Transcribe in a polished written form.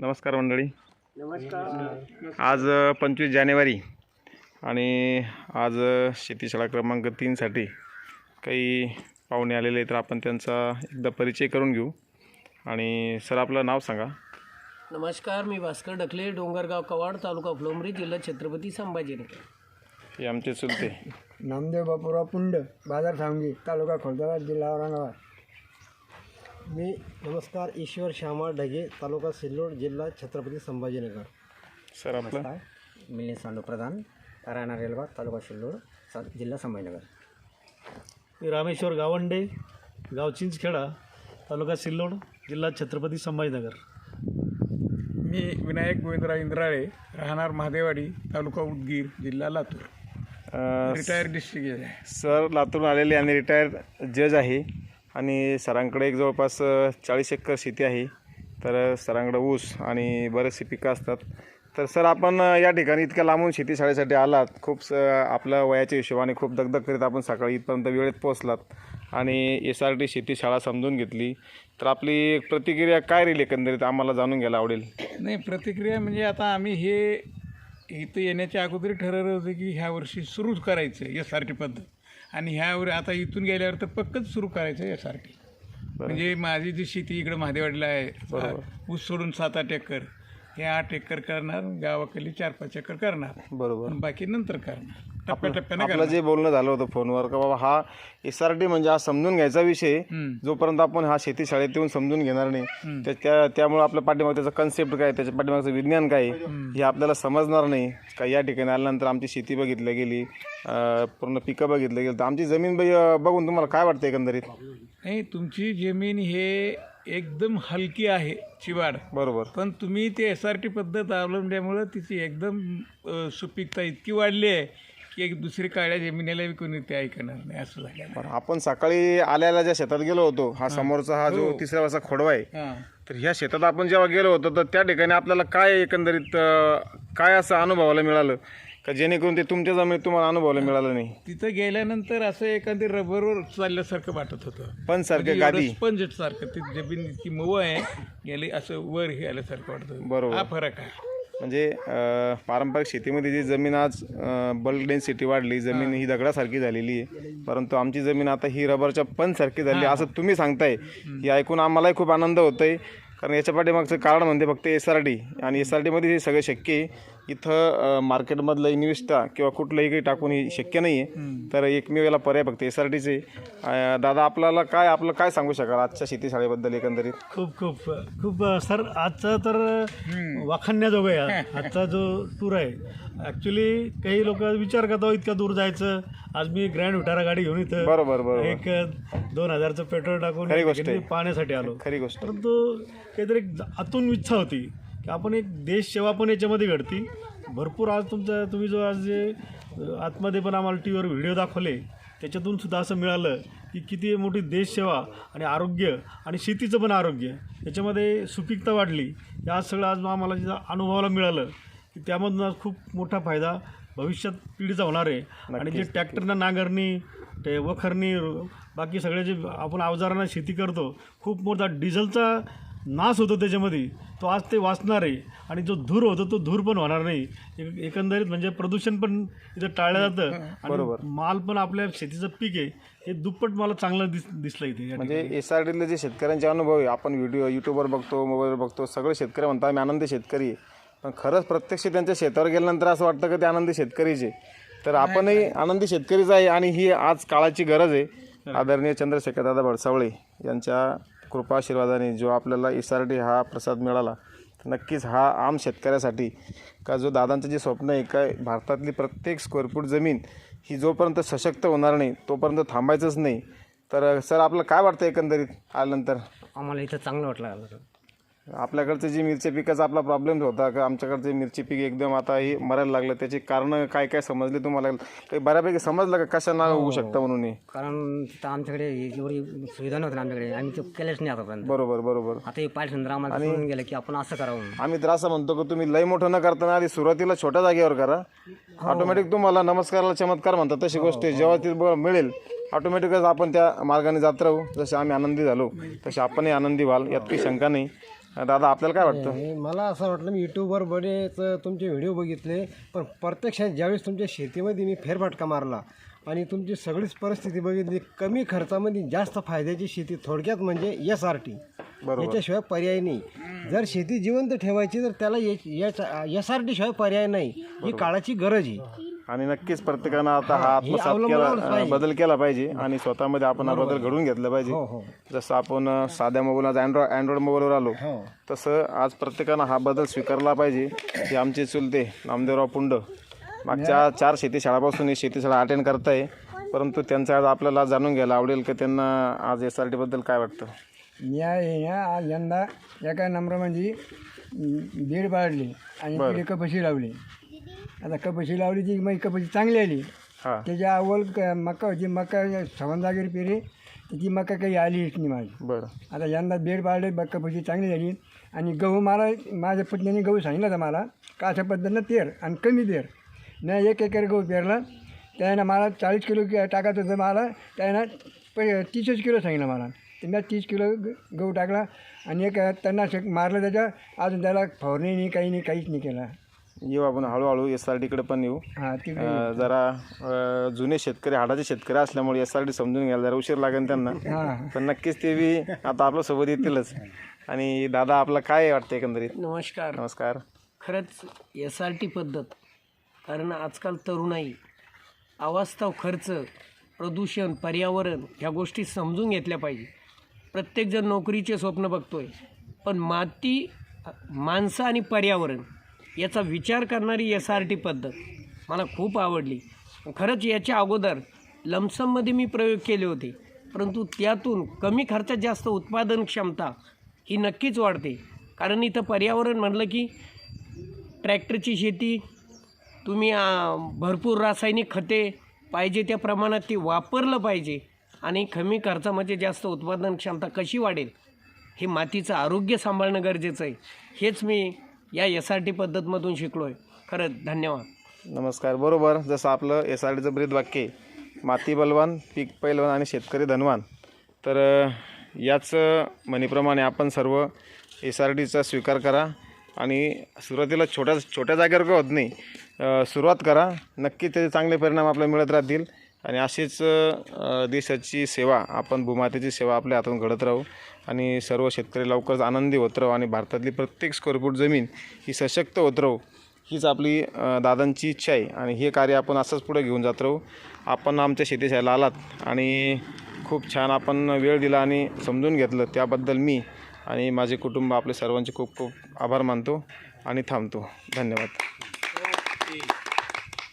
नमस्कार मंडळी. नमस्कार. आज 25 जानेवारी आणि आज शेतीशाळा क्रमांक 3साठी काही पाहुणे आलेले आहेत, तर आपण त्यांचा एकदा परिचय करून घेऊ. आणि सर, आपलं नाव सांगा. नमस्कार, मी भास्कर ढकले, डोंगरगाव कवाड, तालुका फुलंब्री, जिल्हा छत्रपती संभाजीनगर. हे आमचे चुलते. नामदेव बापूराव पुंड, बाजार सांगली, तालुका खोलताबाद, जिल्हा औरंगाबाद. मी नमस्कार, ईश्वर श्यामा ढगे, तालुका सिल्लोड, जिल्हा छत्रपती संभाजीनगर. सर, आपलं. मिलिंद सांडू प्रधान, राहणार रेलगाव, तालुका सिल्लोड, जिल्हा संभाजीनगर. मी रामेश्वर गावंडे, गाव चिंचखेडा, तालुका सिल्लोड, जिल्हा छत्रपती संभाजीनगर. मी विनायक गोविंदराव इंद्राळे, राहणार महादेवाडी, तालुका उदगीर, जिल्हा लातूर, रिटायर्ड डिस्ट्रिक्ट जज आहे. सर लातूरून आलेले आणि रिटायर्ड जज आहे आणि सरांकडे एक जवळपास 40 एकर शेती आहे. तर सरांकडे ऊस आणि बरेचसे पिकं असतात. तर सर, आपण या ठिकाणी इतक्या लांबून शेतीशाळेसाठी आलात, खूप आपल्या वयाच्या हिशोबाने खूप दगदग करीत आपण सकाळी इथपर्यंत वेळेत पोहोचलात आणि SRT शेतीशाळा समजून घेतली. तर आपली प्रतिक्रिया काय राहील एकंदरीत, आम्हाला जाणून घ्यायला आवडेल. नाही, प्रतिक्रिया म्हणजे आता आम्ही हे इथं येण्याच्या अगोदर ठरवलं होतं की ह्या वर्षी सुरूच करायचं SRT पद्धत, आणि ह्यावर आता इथून गेल्यावर तर पक्कच सुरू करायचं SRT. म्हणजे माझी जी शेती इकडं महादेवाडीला आहे, ऊस सोडून 7-8 एकर, हे 8 एकर करणार, गावाखाली 4-5 एकर करणार, बरोबर. बाकी नंतर करणार, टप्प्याटप्प्याने आपलं करणार. जे बोलणं झालं होतं फोनवर का बाबा हा SRT म्हणजे हा समजून घ्यायचा विषय, जोपर्यंत आपण हा शेतीशाळेत येऊन समजून घेणार नाही त्यामुळे आपल्या पाठीमागे त्याचा कन्सेप्ट काय, त्याच्या पाठीमागचं विज्ञान काय हे आपल्याला समजणार नाही. का या ठिकाणी आल्यानंतर आमची शेती बघितली गेली, पूर्ण पिकं बघितलं गेलं, तर आमची जमीन बघून तुम्हाला काय वाटतं एकंदरीत? नाही, तुमची जमीन हे एकदम हलकी आहे, चिवाड. बरोबर. पण तुम्ही ते SRT पद्धत अवलंबल्यामुळं तिची एकदम सुपीकता इतकी वाढली आहे की एक दुसरी काळ्या जमिनीला कोणी ते ऐकणार नाही, असं झालं. आपण सकाळी आल्याला ज्या शेतात गेलो होतो, हा समोरचा हा जो तिसऱ्या वाजता खोडवा आहे, तर ह्या शेतात आपण जेव्हा गेलो होतो तर त्या ठिकाणी आपल्याला काय एकंदरीत काय असं अनुभवायला मिळालं का जेणेकरून ते तुमच्या जमिनीत तुम्हाला अनुभवायला मिळालं नाही? तिथं गेल्यानंतर असं एखादी रबरवर चालल्यासारखं वाटत होतं, पण सारखं गादी स्पंज सारखं. ती जमीन इतकी मऊ आहे, गेली असं वर हे आल्यासारखं वाटतं. बरोबर. हा फरक आहे. म्हणजे पारंपरिक शेतीमध्ये जी जमीन आज बल्क डेन्सिटी वाढली, जमीन ही दगडासारखी झालेली आहे, परंतु आमची जमीन आता ही रबरच्या पणसारखी झाली असं तुम्ही सांगताय. हे ऐकून आम्हालाही खूप आनंद होतो आहे, कारण याच्या पाठीमागचं कारण म्हणजे फक्त SRT, आणि SRTमध्ये हे सगळं शक्य आहे. इथं मार्केटमधलं इन्व्हेस्टा किंवा कुठलंही काही टाकून हे शक्य नाही आहे. तर एकमेव याला पर्याय फक्त SRTचे. दादा, आपल्याला आपलं काय सांगू शकाल आजच्या शेतीशाळेबद्दल एकंदरीत? खूप खूप खूप सर, आजचा तर वाखाणण्याजोगं आहे. आजचा जो टूर आहे, ॲक्च्युली काही लोक विचार करतात इतक्या दूर जायचं. आज मी ग्रँड विटारा गाडी घेऊन इथं बरोबर एक 2000चं पेट्रोल टाकून पाहण्यासाठी आलो. खरी गोष्ट. परंतु काहीतरी एक आतून इच्छा होती की आपण एक देश सेवा पण याच्यामध्ये घडती भरपूर. आज तुम्ही जो आज जे आतमध्ये पण आम्हाला टी व्हीवर व्हिडिओ दाखवले, त्याच्यातून सुद्धा असं मिळालं की किती मोठी देशसेवा आणि आरोग्य आणि शेतीचं पण आरोग्य याच्यामध्ये सुपीकता वाढली. या सगळं आज आम्हाला जे अनुभवाला मिळालं की त्यामधून आज खूप मोठा फायदा भविष्यात पिढीचा होणार आहे. आणि जे ट्रॅक्टरनं नांगरणी, ते वखरणी, बाकी सगळे जे आपण अवजारांना शेती करतो, खूप मोठा डिझेलचा नाश होतो त्याच्यामध्ये, तो आज ते वाचणार आहे. आणि जो धूर होतो तो धूर पण होणार नाही. एकंदरीत म्हणजे प्रदूषण पण इथं टाळलं जातं. आणि माल पण आपल्या शेतीचं पीक आहे हे दुप्पट मला चांगलं दिसलं इथे. म्हणजे SRTतले जे शेतकऱ्यांचे अनुभव आहे, आपण व्हिडिओ यूट्यूबवर बघतो, मोबाईलवर बघतो, सगळे शेतकरी म्हणतात आम्ही आनंदी शेतकरी आहे, पण खरंच प्रत्यक्ष त्यांच्या शेतावर गेल्यानंतर असं वाटतं की ते आनंदी शेतकरीचे. तर आपणही आनंदी शेतकरीच आहे आणि ही आज काळाची गरज आहे. आदरणीय चंद्रशेखर दादा भडसावळे यांच्या कृपा आशीर्वादाने जो आपल्याला SRT हा प्रसाद मिळाला, तर नक्कीच हा आम शेतकऱ्यासाठी का जो दादांचं जे स्वप्न आहे का भारतातली प्रत्येक स्क्वेअर फूट जमीन ही जोपर्यंत सशक्त होणार नाही तोपर्यंत थांबायचंच नाही. तर सर, आपलं काय वाटतं एकंदरीत आल्यानंतर? आम्हाला इथं चांगलं वाटलं. आपल्याकडचं जे मिरची पिकाचा आपला प्रॉब्लेम होता का आमच्याकडचे मिरची पीक एकदम आता ही मरायला लागलं, त्याची कारणं काय काय समजले तुम्हाला? काही बऱ्यापैकी समजलं का कशाना होऊ शकतं म्हणून? कारण तिथं आमच्याकडे एवढी सुविधा नव्हती आमच्याकडे, आम्ही ते केलंच नाही आतापर्यंत. बरोबर. आता हे पाहिजे आम्हाला समजून गेलं की आपण असं करावं. आम्ही तर असं म्हणतो की तुम्ही लय मोठं न करताना आधी सुरुवातीला छोट्या जागेवर करा, ऑटोमॅटिक तुम्हाला नमस्काराला चमत्कार म्हणतात तशी गोष्ट आहे. जेव्हा ती मिळेल ऑटोमॅटिकच आपण त्या मार्गाने जात राहू. जसे आम्ही आनंदी झालो तसे आपणही आनंदी व्हाल, यात काही शंका नाही. दादा आपल्याला काय वाटतं? आणि मला असं वाटलं, मी यूट्यूबवर बरेच तुमचे व्हिडिओ बघितले, पण प्रत्यक्षात ज्यावेळेस तुमच्या शेतीमध्ये मी फेरफटका मारला आणि तुमची सगळीच परिस्थिती बघितली, कमी खर्चामध्ये जास्त फायद्याची शेती, थोडक्यात म्हणजे SRT, याच्याशिवाय पर्याय नाही. जर शेती जिवंत ठेवायची तर त्याला SRT शिवाय पर्याय नाही. ही काळाची गरज आहे. आणि नक्कीच प्रत्येकानं आता हा आत्मसात केला, बदल केला पाहिजे आणि स्वतःमध्ये आपण हा बदल घडवून घेतला पाहिजे. जसं आपण साध्या मोबाईल अँड्रॉइड मोबाईलवर आलो, तसं आज प्रत्येकानं हा बदल स्वीकारला पाहिजे. हे आमचे चुलते नामदेवराव पुंड मागच्या 4 शेतीशाळापासून ही शेतीशाळा अटेंड करताय, परंतु त्यांचं आज आपल्याला जाणून घ्यायला आवडेल की त्यांना आज SRT बद्दल काय वाटतं. आज यंदा एका नंबरामध्ये बेड पाडली आणि तिथे कपाशी लावली. आता कपाशी लावली ती मग कपाशी चांगली आली. हां त्याच्या अव्वल मका होती, मका 56 जागेवर पेरे, ती मका काही आलीच नाही माझी. बरं. आता यंदा बेड पाडले, कपाशी चांगली झाली. आणि गहू मला माझ्या पत्नीने गहू सांगितलं होतं मला का अशा पद्धतीनं पेर आणि कमी पेर. नाही 1 एकर गहू पेरला, त्यानं मला 40 किलो टाकायचं होतं, मला त्यानं 30 किलो सांगितलं मला. तर मी 30 किलो गहू टाकला आणि एक तणनाशक मारलं त्याच्या. अजून त्याला फवारणी नाही, काही नाही, काहीच नाही केला. येऊ आपण हळूहळू SRTकडे पण येऊ. हां ती जरा जुने शेतकरी, हाडाचे शेतकरी असल्यामुळे SRT समजून घ्यायला जरा उशीर लागेल त्यांना, पण नक्कीच ते बी आता आपल्यासोबत येतीलच. आणि दादा आपलं काय वाटतं एकंदरीत? नमस्कार. नमस्कार. खरंच SRT पद्धत, कारण आजकाल तरुणाई अवास्तव खर्च, प्रदूषण, पर्यावरण ह्या गोष्टी समजून घेतल्या पाहिजे. प्रत्येकजण नोकरीचे स्वप्न बघतोय, पण माती, माणसं आणि पर्यावरण याचा विचार करणारी SRT पद्धत मला खूप आवडली. खरंच याच्या अगोदर लमसममध्ये मी प्रयोग केले होते, परंतु त्यातून कमी खर्चात जास्त उत्पादन क्षमता ही नक्कीच वाढते. कारण इथं पर्यावरण म्हटलं की ट्रॅक्टरची शेती, तुम्ही भरपूर रासायनिक खते पाहिजे त्या प्रमाणात ती वापरलं पाहिजे आणि कमी खर्चामध्ये जास्त उत्पादन क्षमता कशी वाढेल हे मातीचं आरोग्य सांभाळणं गरजेचं आहे. हेच मी या SRT पद्धतमधून शिकलो आहे. खरंच धन्यवाद. नमस्कार. बरोबर, जसं आपलं SRTचं ब्रीद वाक्य, माती बलवान, पीक पैलवान आणि शेतकरी धनवान. तर याच म्हणीप्रमाणे आपण सर्व SRTचा स्वीकार करा आणि सुरुवातीला छोट्या जागेवर का होत नाही, सुरुवात करा. नक्की त्याचे चांगले परिणाम आपल्याला मिळत राहतील आणि अशीच देशाची सेवा, आपण भूमातेची सेवा आपल्या हातून घडत राहू आणि सर्व शेतकरी लवकरच आनंदी होत राहू आणि भारतातली प्रत्येक स्क्वेअर फूट जमीन ही सशक्त होत राहू, हीच आपली दादांची इच्छा आहे. आणि हे कार्य आपण असंच पुढे घेऊन जात राहू. आपण आमच्या शेतीशाळेला आलात आणि खूप छान आपण वेळ दिला आणि समजून घेतलं, त्याबद्दल मी आणि माझे कुटुंब आपले सर्वांचे खूप खूप आभार मानतो आणि थांबतो. धन्यवाद.